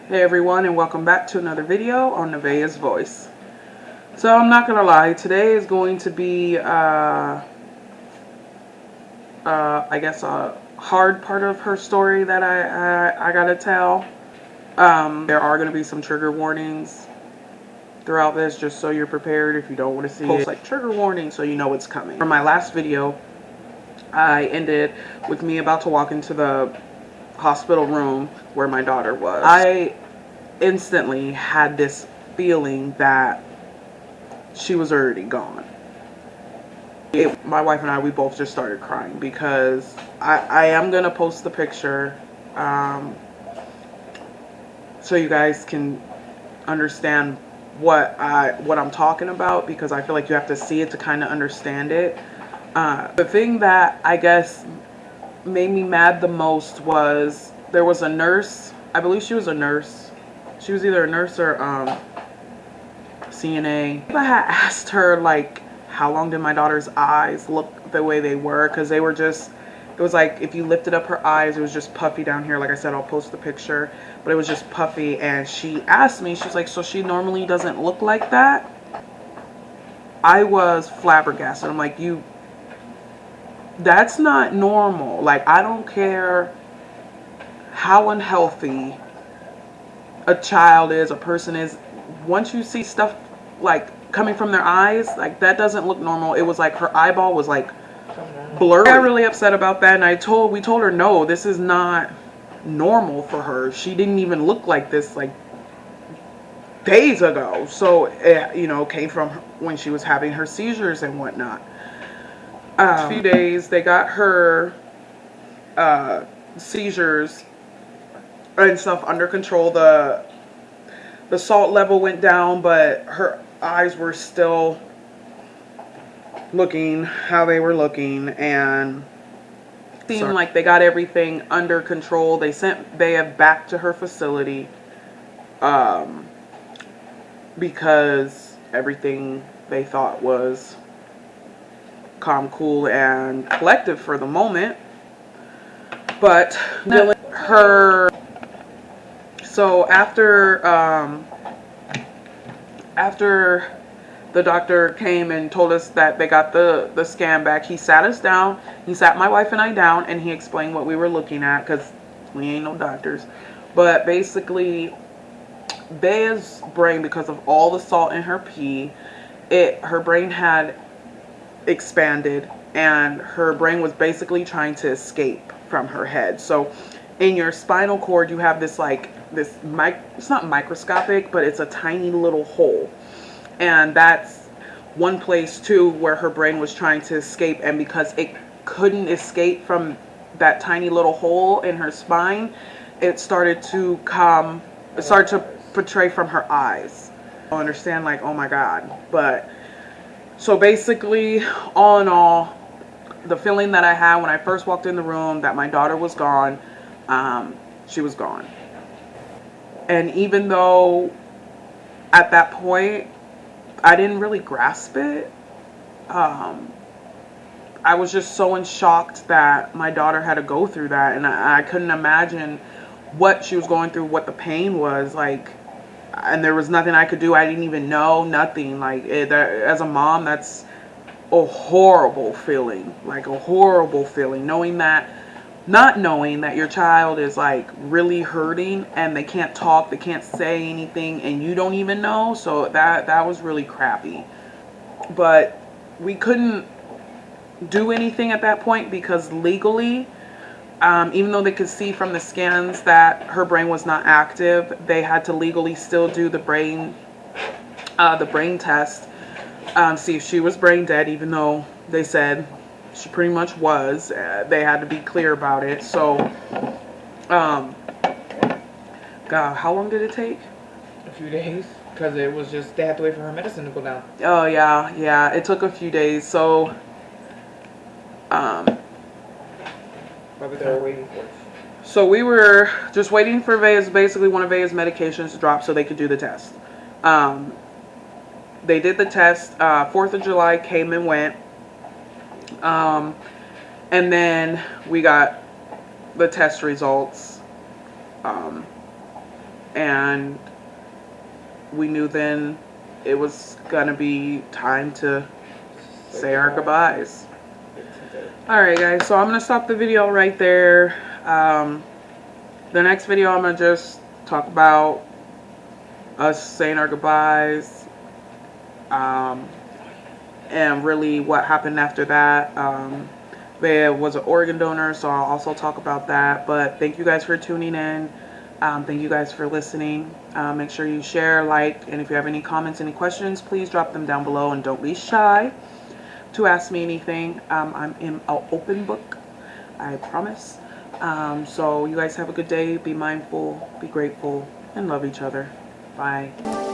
Hey everyone, and welcome back to another video on Nevaeh's Voice. So I'm not gonna lie, today is going to be I guess a hard part of her story that I gotta tell. There are gonna be some trigger warnings throughout this, just so you're prepared if you don't want to see it. Like trigger warning, so you know what's coming. For my last video, I ended with me about to walk into the hospital room where my daughter was. I instantly had this feeling that she was already gone. My wife and I, we both just started crying because I am gonna post the picture so you guys can understand what I'm talking about, because I feel like you have to see it to kind of understand it. The thing that I guess made me mad the most was there was a nurse. I believe she was a nurse. She was either a nurse or CNA. I had asked her, like, how long did my daughter's eyes look the way they were? Because they were just, it was like if you lifted up her eyes, it was just puffy down here. Like I said, I'll post the picture, but it was just puffy. And she asked me, she's like, so she normally doesn't look like that? I was flabbergasted. I'm like, that's not normal. Like, I don't care how unhealthy a child is, a person is. Once you see stuff like coming from their eyes, like, that doesn't look normal. It was like her eyeball was like blurry. I got really upset about that, and we told her, no, this is not normal for her. She didn't even look like this like days ago. So it, came from when she was having her seizures and whatnot. A few days, they got her seizures and stuff under control. The salt level went down, but her eyes were still looking how they were looking, and seemed like they got everything under control. They sent Baev back to her facility because everything they thought was calm, cool, and collective for the moment. But her, so after the doctor came and told us that they got the scan back, he sat us down. He sat my wife and I down, and he explained what we were looking at, because we ain't no doctors. But basically, Bae's brain, because of all the salt in her pee, her brain had expanded, and her brain was basically trying to escape from her head. So in your spinal cord, you have this it's not microscopic, but it's a tiny little hole. And that's one place too where her brain was trying to escape, and because it couldn't escape from that tiny little hole in her spine, it started to portray from her eyes. I understand, like, oh my God. But so basically, all in all, the feeling that I had when I first walked in the room that my daughter was gone, she was gone. And even though at that point I didn't really grasp it, I was just so in shock that my daughter had to go through that, and I couldn't imagine what she was going through, what the pain was like, and there was nothing I could do. I didn't even know, nothing. Like, as a mom, that's a horrible feeling, like a horrible feeling, not knowing that your child is like really hurting and they can't talk, they can't say anything, and you don't even know. So that was really crappy. But we couldn't do anything at that point because legally, even though they could see from the scans that her brain was not active, they had to legally still do the brain test, see if she was brain dead, even though they said she pretty much was. They had to be clear about it. So, God, how long did it take? A few days, because it was just, they had to wait for her medicine to go down. Oh yeah, it took a few days. So, Probably they were waiting for it. So we were just waiting for basically one of Vaya's medications to drop so they could do the test. They did the test. 4th of July came and went. And then we got the test results and we knew then it was gonna be time to say our goodbyes. Alright guys, so I'm gonna stop the video right there. The next video I'm gonna just talk about us saying our goodbyes, and really what happened after that. Bea was an organ donor, so I'll also talk about that. But thank you guys for tuning in. Thank you guys for listening. Make sure you share, like, and if you have any comments, any questions, please drop them down below, and don't be shy to ask me anything. I'm in an open book, I promise. So you guys have a good day. Be mindful, be grateful, and love each other. Bye.